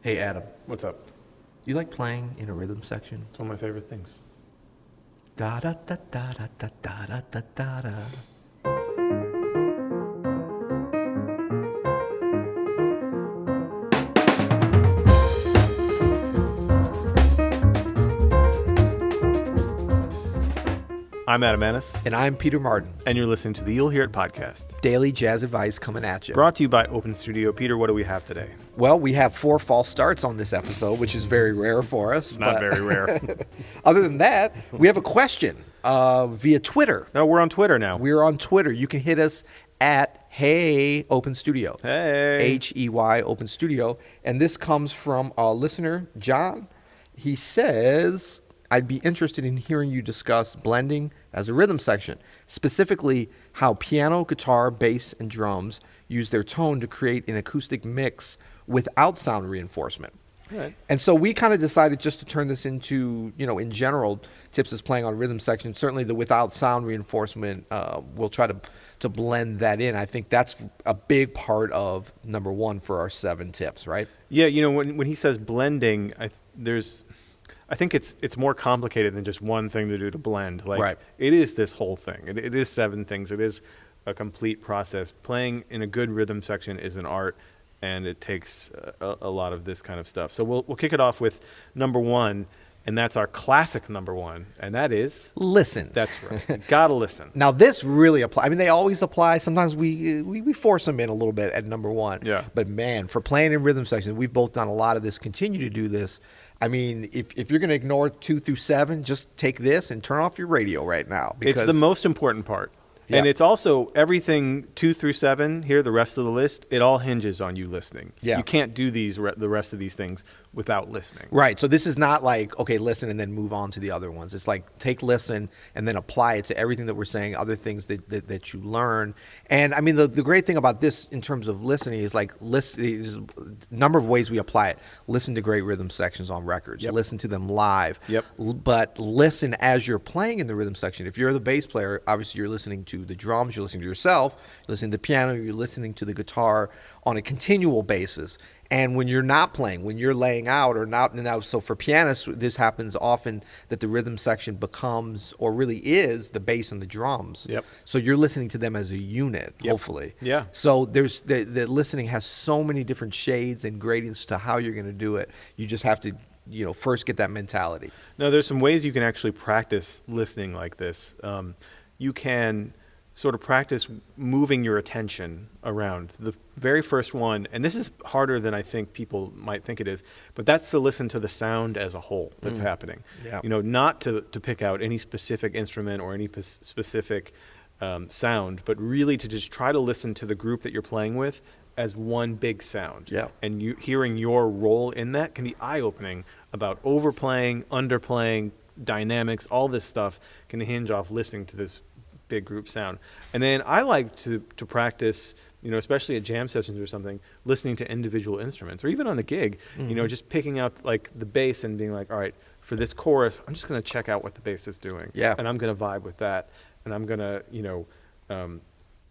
Hey Adam, What's up? you like playing in a rhythm section? It's one of my favorite things. Da da da da da da da da da da da. I'm Adam Maness, And I'm Peter Martin. and you're listening to the You'll Hear It podcast, Daily jazz advice coming at you. brought to you by Open Studio. Peter, what do we have today? Well, we have 4 false starts on this episode, which is very rare for us. It's not very rare. Other than that, we have a question via Twitter. No, we're on Twitter now. We're on Twitter. You can hit us at Hey Open Studio. Hey. HEY Open Studio. And this comes from our listener, John. He says, I'd be interested in hearing you discuss blending as a rhythm section, specifically how piano, guitar, bass, and drums use their tone to create an acoustic mix without sound reinforcement. Right. And so we kind of decided just to turn this into, in general, Tips is playing on rhythm section. Certainly the without sound reinforcement, we'll try to blend that in. I think that's a big part of number 1 for our 7 tips, right? Yeah, when he says blending, I think it's more complicated than just one thing to do to blend. Like, Right. It is this whole thing. It is 7 things. It is a complete process. Playing in a good rhythm section is an art, and it takes a lot of this kind of stuff. So we'll kick it off with number 1, and that's our classic number 1, and that is Listen. That's right. Gotta listen. Now this really applies. I mean, they always apply. Sometimes we force them in a little bit at number 1. Yeah. But man, for playing in rhythm sections, we've both done a lot of this. Continue to do this. I mean, if you're going to ignore 2 through 7, just take this and turn off your radio right now. It's the most important part. Yeah. And it's also everything 2 through 7 here, the rest of the list, it all hinges on you listening. Yeah. You can't do the rest of these things without listening. Right. So this is not like, okay, listen and then move on to the other ones. It's like take listen and then apply it to everything that we're saying, other things that you learn. And I mean, the great thing about this in terms of listening is like there's a number of ways we apply it. Listen to great rhythm sections on records. Yep. Listen to them live. Yep. But listen as you're playing in the rhythm section. If you're the bass player, obviously you're listening to the drums, you're listening to yourself, you're listening to the piano, you're listening to the guitar on a continual basis. And when you're not playing, when you're laying out or not, now, so for pianists, this happens often that the rhythm section becomes, or really is, the bass and the drums. Yep. So you're listening to them as a unit, Yep. hopefully. Yeah. So there's the listening has so many different shades and gradients to how you're going to do it. You just have to, first get that mentality. Now, there's some ways you can actually practice listening like this. You can sort of practice moving your attention around. The very first one, and this is harder than I think people might think it is, but that's to listen to the sound as a whole that's happening. Yeah. Not to pick out any specific instrument or any specific sound, but really to just try to listen to the group that you're playing with as one big sound. Yeah. And you hearing your role in that can be eye-opening about overplaying, underplaying, dynamics, all this stuff can hinge off listening to this big group sound. And then I like to practice, especially at jam sessions or something, listening to individual instruments, or even on the gig, just picking out like the bass and being like, all right, for this chorus, I'm just going to check out what the bass is doing. Yeah. And I'm going to vibe with that. And I'm going to,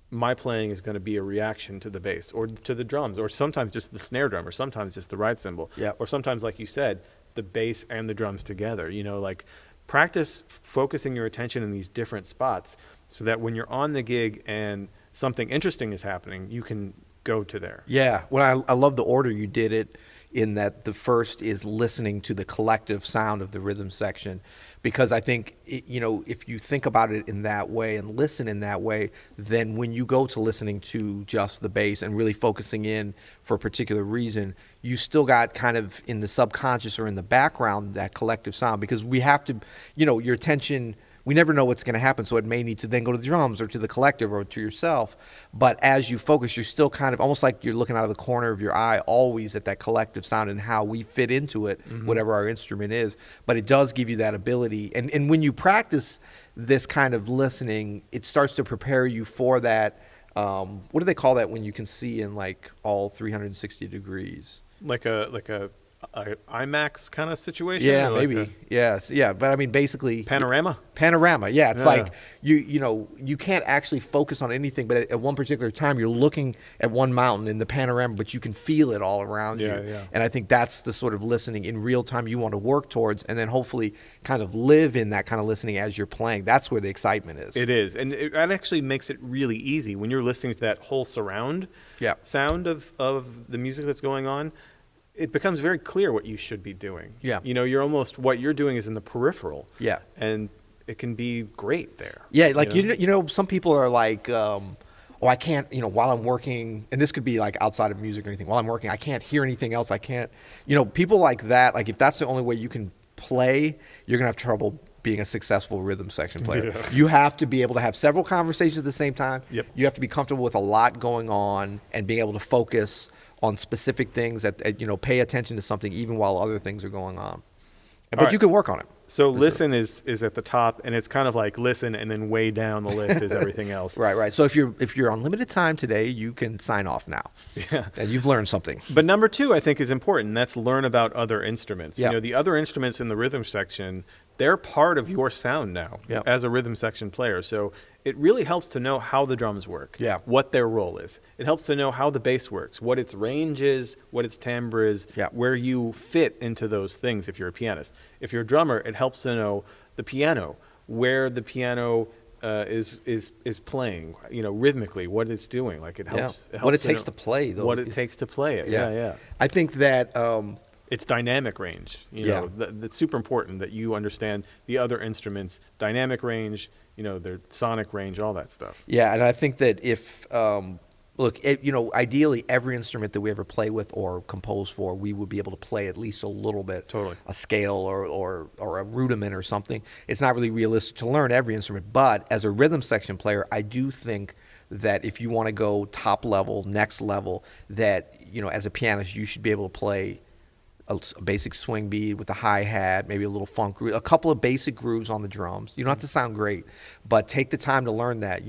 my playing is going to be a reaction to the bass or to the drums, or sometimes just the snare drum, or sometimes just the ride cymbal. Yeah. Or sometimes, like you said, the bass and the drums together, like practice focusing your attention in these different spots so that when you're on the gig and something interesting is happening, you can go to there. Yeah. Well, I love the order you did it in, that the first is listening to the collective sound of the rhythm section, because I think, if you think about it in that way and listen in that way, then when you go to listening to just the bass and really focusing in for a particular reason, you still got kind of in the subconscious or in the background that collective sound, because we have to, your attention, we never know what's going to happen, so it may need to then go to the drums or to the collective or to yourself. But as you focus, you're still kind of almost like you're looking out of the corner of your eye always at that collective sound and how we fit into it, whatever our instrument is. But it does give you that ability. And when you practice this kind of listening, it starts to prepare you for that. What do they call that when you can see in like all 360 degrees? Like a a IMAX kind of situation? Yeah, or like maybe. Yes. Yeah. But I mean, basically, panorama? panorama. Yeah. It's Yeah. like you can't actually focus on anything, but at one particular time, you're looking at one mountain in the panorama, but you can feel it all around Yeah, you. yeah. And I think that's the sort of listening in real time you want to work towards, and then hopefully kind of live in that kind of listening as you're playing. That's where the excitement is. It is, and that actually makes it really easy when you're listening to that whole surround Yeah. sound of the music that's going on. It becomes very clear what you should be doing. Yeah. You're almost, what you're doing is in the peripheral. Yeah. And it can be great there. Yeah, like some people are like, oh, I can't, while I'm working, and this could be like outside of music or anything. While I'm working, I can't hear anything else. I can't, people like that. Like if that's the only way you can play, you're gonna have trouble being a successful rhythm section player. Yeah. You have to be able to have several conversations at the same time. Yep. You have to be comfortable with a lot going on and being able to focus on specific things that pay attention to something even while other things are going on. But right. you can work on it. So listen is at the top, and it's kind of like listen, and then way down the list is everything else. Right. So if you're on limited time today, you can sign off now. Yeah. And you've learned something. But number 2, I think, is important. And that's learn about other instruments. Yeah. The other instruments in the rhythm section, they're part of your sound now Yeah. as a rhythm section player. So it really helps to know how the drums work, Yeah. what their role is. It helps to know how the bass works, what its range is, what its timbre is, Yeah. where you fit into those things if you're a pianist. If you're a drummer, it helps to know the piano, where the piano is playing, rhythmically, what it's doing. Like it helps. Yeah. It helps What it to takes know to play, though. What it takes to play it. Yeah. I think that It's dynamic range. Yeah. That's super important that you understand the other instruments, dynamic range, their sonic range, all that stuff. and I think that if ideally every instrument that we ever play with or compose for, we would be able to play at least a little bit, Totally. a scale or a rudiment or something. It's not really realistic to learn every instrument, but as a rhythm section player, I do think that if you want to go top level, next level, that as a pianist you should be able to play a basic swing beat with a hi-hat, maybe a little funk groove, a couple of basic grooves on the drums. You don't have to sound great, but take the time to learn that.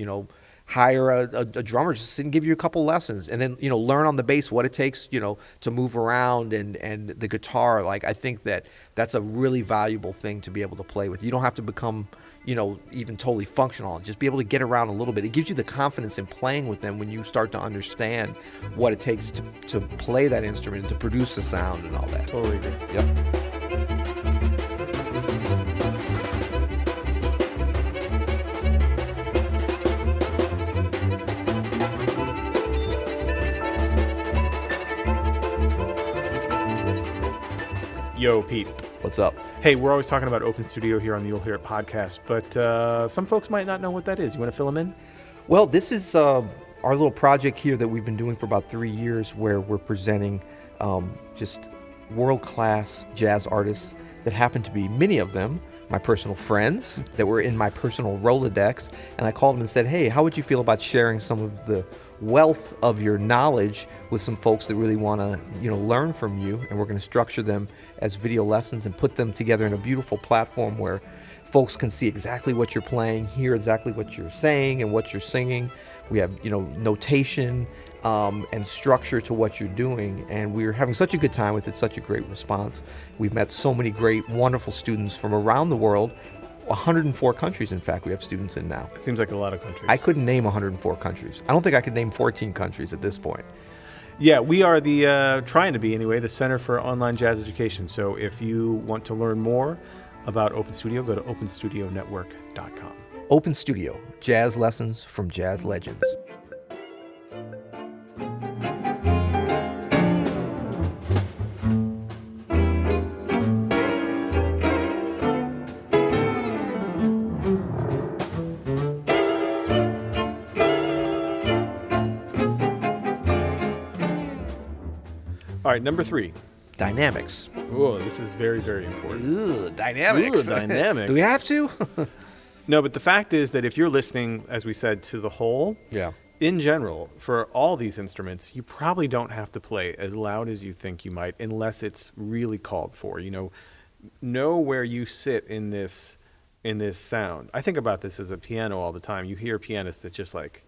Hire a drummer just sit and give you a couple lessons, and then learn on the bass what it takes to move around, and the guitar. Like I think that's a really valuable thing to be able to play with. You don't have to become even totally functional. Just be able to get around a little bit. It gives you the confidence in playing with them when you start to understand what it takes to play that instrument, to produce the sound and all that. Totally agree. Yep. Yo, Pete. What's up? Hey, we're always talking about Open Studio here on the You'll Hear It podcast, but some folks might not know what that is. You want to fill them in? Well, this is our little project here that we've been doing for about 3 years, where we're presenting just world-class jazz artists that happen to be, many of them, my personal friends that were in my personal Rolodex. And I called them and said, hey, how would you feel about sharing some of the wealth of your knowledge with some folks that really want to learn from you? And we're going to structure them as video lessons and put them together in a beautiful platform where folks can see exactly what you're playing, hear exactly what you're saying and what you're singing. We have notation and structure to what you're doing, and we're having such a good time with it, such a great response. We've met so many great, wonderful students from around the world. 104 countries, in fact, we have students in now. It seems like a lot of countries. I couldn't name 104 countries. I don't think I could name 14 countries at this point. Yeah, we are trying to be anyway, the Center for Online Jazz Education. So if you want to learn more about Open Studio, go to openstudionetwork.com. Open Studio, jazz lessons from jazz legends. All right, number 3. Dynamics. Oh, this is very, very important. Ooh, dynamics. Ooh, dynamics. Do we have to? No, but the fact is that if you're listening, as we said, to the whole, Yeah. in general, for all these instruments, you probably don't have to play as loud as you think you might unless it's really called for. Know where you sit in this sound. I think about this as a piano all the time. You hear pianists that just like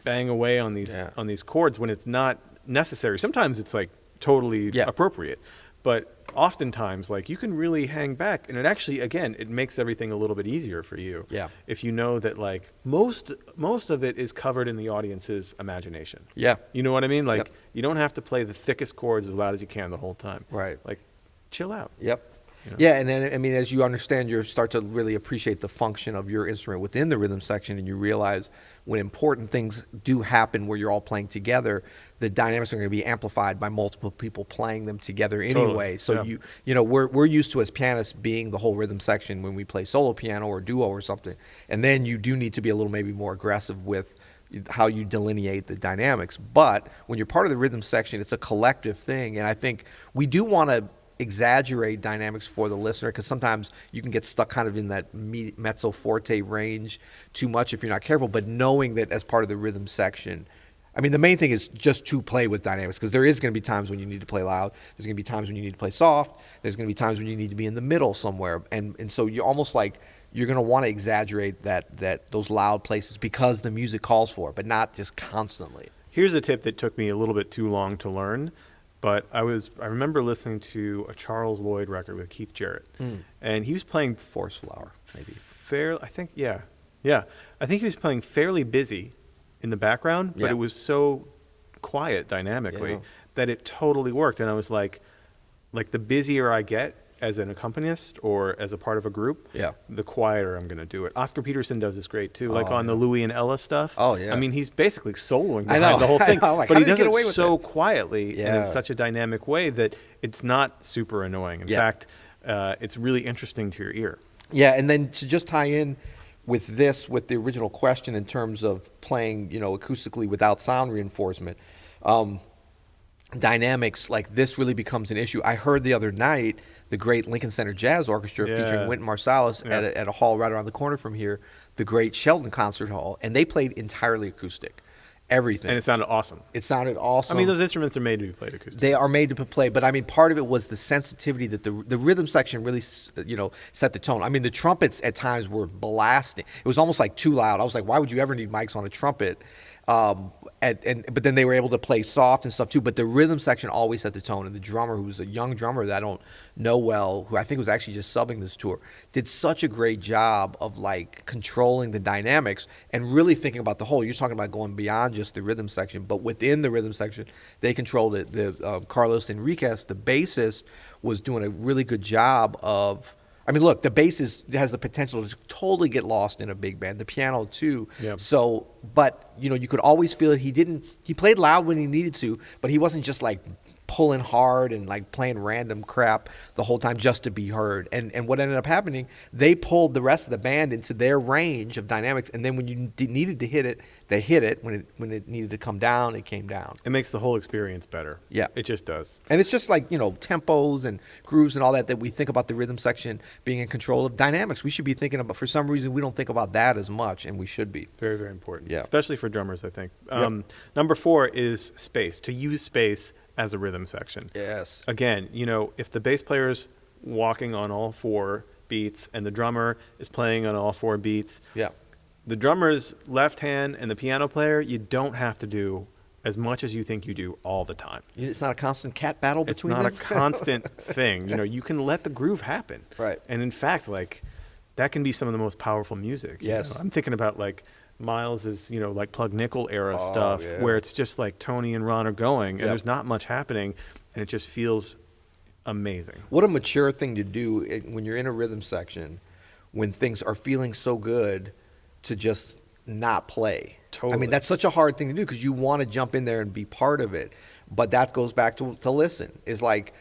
bang away on these chords when it's not necessary. Sometimes it's like totally Yeah. appropriate. But oftentimes, like, you can really hang back, and it actually, again, it makes everything a little bit easier for you. Yeah. If you know that, like, most of it is covered in the audience's imagination. Yeah. You know what I mean? Like, Yep. you don't have to play the thickest chords as loud as you can the whole time. Right. Like, chill out. Yep. You know? Yeah, and then I mean, as you understand, you start to really appreciate the function of your instrument within the rhythm section, and you realize when important things do happen where you're all playing together, the dynamics are going to be amplified by multiple people playing them together anyway. Totally. So Yeah. you know, we're used to, as pianists, being the whole rhythm section when we play solo piano or duo or something, and then you do need to be a little maybe more aggressive with how you delineate the dynamics. But when you're part of the rhythm section, it's a collective thing, and I think we do want to exaggerate dynamics for the listener, because sometimes you can get stuck kind of in that mezzo forte range too much if you're not careful. But knowing that as part of the rhythm section, I mean, the main thing is just to play with dynamics, because there is going to be times when you need to play loud, there's going to be times when you need to play soft, there's going to be times when you need to be in the middle somewhere, and so you're almost like you're going to want to exaggerate that those loud places because the music calls for it, but not just constantly. Here's a tip that took me a little bit too long to learn, but I remember listening to a Charles Lloyd record with Keith Jarrett, and he was playing Forest Flower, maybe. I think he was playing fairly busy in the background, but Yeah. it was so quiet dynamically Yeah. that it totally worked. And I was like the busier I get as an accompanist or as a part of a group, Yeah. the quieter I'm going to do it. Oscar Peterson does this great too, like Oh, on the yeah. Louis and Ella stuff. Oh, yeah. I mean, he's basically soloing I behind know. the whole thing, I know, like, but how he did he does get it away with so it? quietly and in Yeah. such a dynamic way that it's not super annoying. In Yeah. fact, it's really interesting to your ear. Yeah, and then to just tie in with this, with the original question in terms of playing, acoustically without sound reinforcement, dynamics like this really becomes an issue. I heard the other night the great Lincoln Center Jazz Orchestra Yeah. featuring Wynton Marsalis Yeah. at a hall right around the corner from here, the great Sheldon Concert Hall, and they played entirely acoustic, everything. And it sounded awesome. It sounded awesome. I mean, those instruments are made to be played acoustic. They are made to play, but I mean, part of it was the sensitivity that the rhythm section really, set the tone. I mean, the trumpets at times were blasting. It was almost like too loud. I was like, why would you ever need mics on a trumpet? But then they were able to play soft and stuff too. But the rhythm section always set the tone, and the drummer, who was a young drummer that I don't know well, who I think was actually just subbing this tour, did such a great job of like controlling the dynamics and really thinking about the whole. You're talking about going beyond just the rhythm section, but within the rhythm section, they controlled it. The Carlos Enriquez, the bassist, was doing a really good job of. I mean, look, the bass has the potential to totally get lost in a big band. The piano too. Yep. So, but you could always feel it. He played loud when he needed to, but he wasn't just like pulling hard and like playing random crap the whole time just to be heard. And what ended up happening, they pulled the rest of the band into their range of dynamics. And then when you needed to hit it, they hit it. When it needed to come down, it came down. It makes the whole experience better. Yeah. It just does. And it's just like, tempos and grooves and all that we think about the rhythm section being in control of dynamics. We should be thinking about, for some reason, we don't think about that as much, and we should be. Very, very important. Yeah. Especially for drummers, I think. Yep. Number 4 is space. To use space as a rhythm section. Yes. Again, if the bass player's walking on all 4 beats and the drummer is playing on all 4 beats, Yeah. the drummer's left hand and the piano player, you don't have to do as much as you think you do all the time. It's not a constant cat battle It's between not them? a constant thing. You can let the groove happen. Right. And in fact, that can be some of the most powerful music. Yes. I'm thinking about Miles's, like Plug Nickel era Oh, stuff, yeah. where it's just like Tony and Ron are going, and Yep. there's not much happening, and it just feels amazing. What a mature thing to do when you're in a rhythm section, when things are feeling so good, to just not play. I Totally. mean, that's such a hard thing to do because you want to jump in there and be part of it. But that goes back to listen. Is like,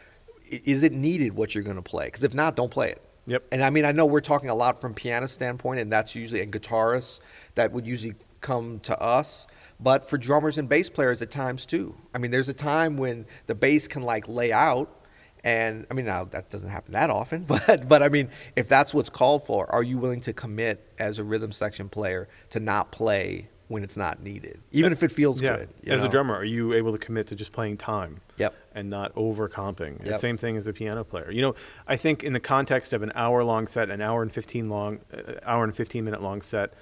is it needed what you're going to play? Because if not, don't play it. Yep. And I mean, I know we're talking a lot from pianist standpoint, and that's usually, and guitarists, that would usually come to us. But for drummers and bass players at times too. I mean, there's a time when the bass can like lay out, and I mean, now that doesn't happen that often, but I mean, if that's what's called for, are you willing to commit as a rhythm section player to not play when it's not needed, even if it feels good? As a drummer, are you able to commit to just playing time? Yep. And not over-comping? Yep. The same thing as a piano player. I think in the context of an hour-long set, an hour and 15 minute long set,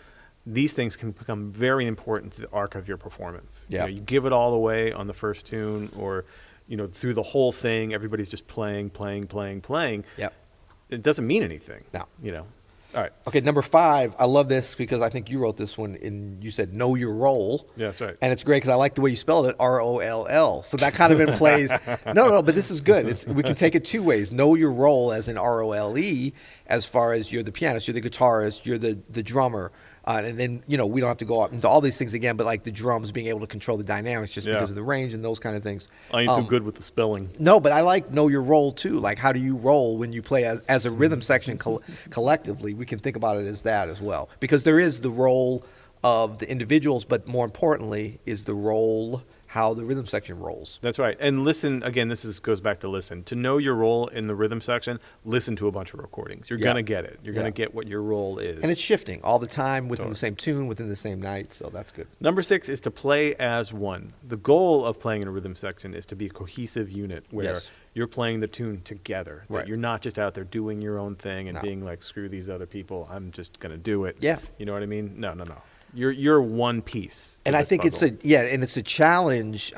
these things can become very important to the arc of your performance. Yeah. You give it all away on the first tune, or through the whole thing, everybody's just playing. Yep. It doesn't mean anything. No. All right. Okay, number 5. I love this because I think you wrote this one, and you said know your role. Yeah, that's right. And it's great because I like the way you spelled it, ROLL. So that kind of implies no, but this is good. We can take it 2 ways. Know your role as in ROLE, as far as you're the pianist, you're the guitarist, you're the drummer. And then, we don't have to go up into all these things again, but like the drums, being able to control the dynamics just because of the range and those kind of things. I ain't too good with the spelling. No, but I like know your role too. Like, how do you roll when you play as a rhythm section collectively? We can think about it as that as well. Because there is the role of the individuals, but more importantly is the role, how the rhythm section rolls. That's right. And listen, again, goes back to listen. To know your role in the rhythm section, listen to a bunch of recordings. You're going to get it. You're going to get what your role is. And it's shifting all the time within the same tune, within the same night, so that's good. Number 6 is to play as one. The goal of playing in a rhythm section is to be a cohesive unit where you're playing the tune together. That you're not just out there doing your own thing and being like, screw these other people, I'm just going to do it. Yeah. You know what I mean? No. You're one piece. And I think it's a challenge.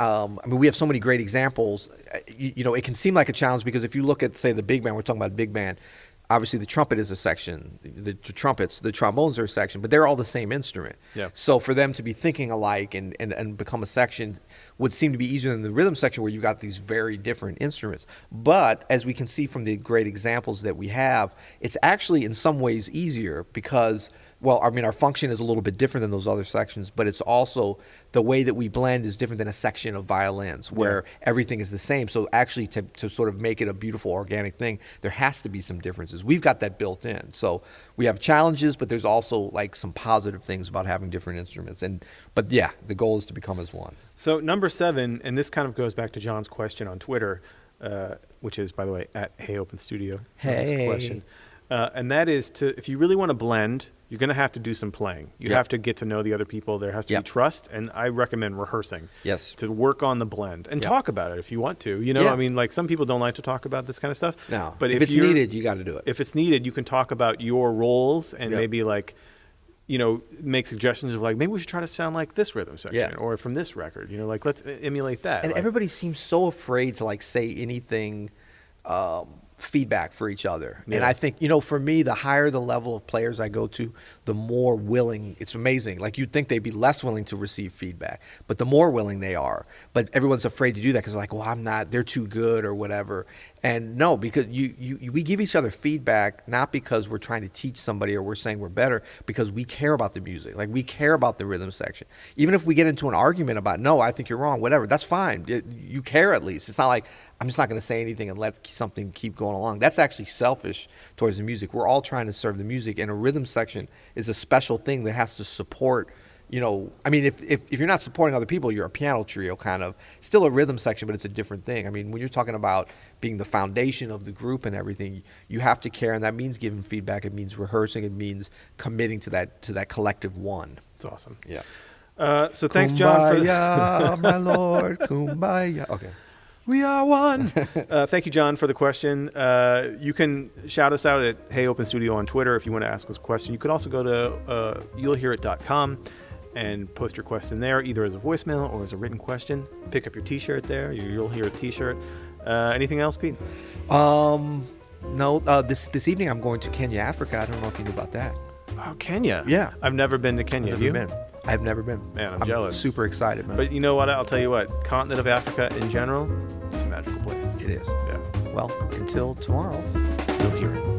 We have so many great examples. It can seem like a challenge because if you look at, say, the big band, we're talking about big band. Obviously, the trumpet is a section. The trumpets, the trombones are a section, but they're all the same instrument. Yeah. So for them to be thinking alike and become a section would seem to be easier than the rhythm section where you've got these very different instruments. But as we can see from the great examples that we have, it's actually in some ways easier because, our function is a little bit different than those other sections, but it's also the way that we blend is different than a section of violins where everything is the same. So actually to sort of make it a beautiful organic thing, there has to be some differences. We've got that built in. So we have challenges, but there's also like some positive things about having different instruments. But the goal is to become as one. So number 7, and this kind of goes back to John's question on Twitter, which is, by the way, at Hey Open Studio. Hey. Question. And that is if you really want to blend, you're going to have to do some playing. You have to get to know the other people. There has to be trust, and I recommend rehearsing. Yes. To work on the blend and talk about it if you want to. Some people don't like to talk about this kind of stuff. No, but if it's needed, you got to do it. If it's needed, you can talk about your roles and maybe make suggestions of maybe we should try to sound like this rhythm section or from this record. Let's emulate that. And everybody seems so afraid to say anything. Feedback for each other. And I think, for me, the higher the level of players I go to, the more willing. It's amazing. You'd think they'd be less willing to receive feedback, but the more willing they are. But everyone's afraid to do that because they're like, well, I'm not, they're too good or whatever. And no, because we give each other feedback, not because we're trying to teach somebody or we're saying we're better, because we care about the music. We care about the rhythm section. Even if we get into an argument about, no, I think you're wrong, whatever, that's fine. You care at least. It's not like, I'm just not going to say anything and let something keep going along. That's actually selfish towards the music. We're all trying to serve the music, and a rhythm section is a special thing that has to support. If you're not supporting other people, you're a piano trio kind of. Still a rhythm section, but it's a different thing. When you're talking about being the foundation of the group and everything, you have to care, and that means giving feedback. It means rehearsing. It means committing to that collective one. It's awesome. Yeah. So thanks, John. Kumbaya, my lord, kumbaya. Okay. We are one. Thank you, John, for the question. You can shout us out at Hey Open Studio on Twitter if you want to ask us a question. You could also go to you'llhearit.com and post your question there, either as a voicemail or as a written question. Pick up your T-shirt there, your You'll Hear It T-shirt. Anything else, Pete? No. This evening I'm going to Kenya, Africa. I don't know if you knew about that. Oh, Kenya. Yeah. I've never been to Kenya. Have you? I've never been. Man, I'm jealous. Super excited, man. But you know what? I'll tell you what. Continent of Africa in general, it's a magical place. It is. Yeah. Well, until tomorrow, You'll hear it.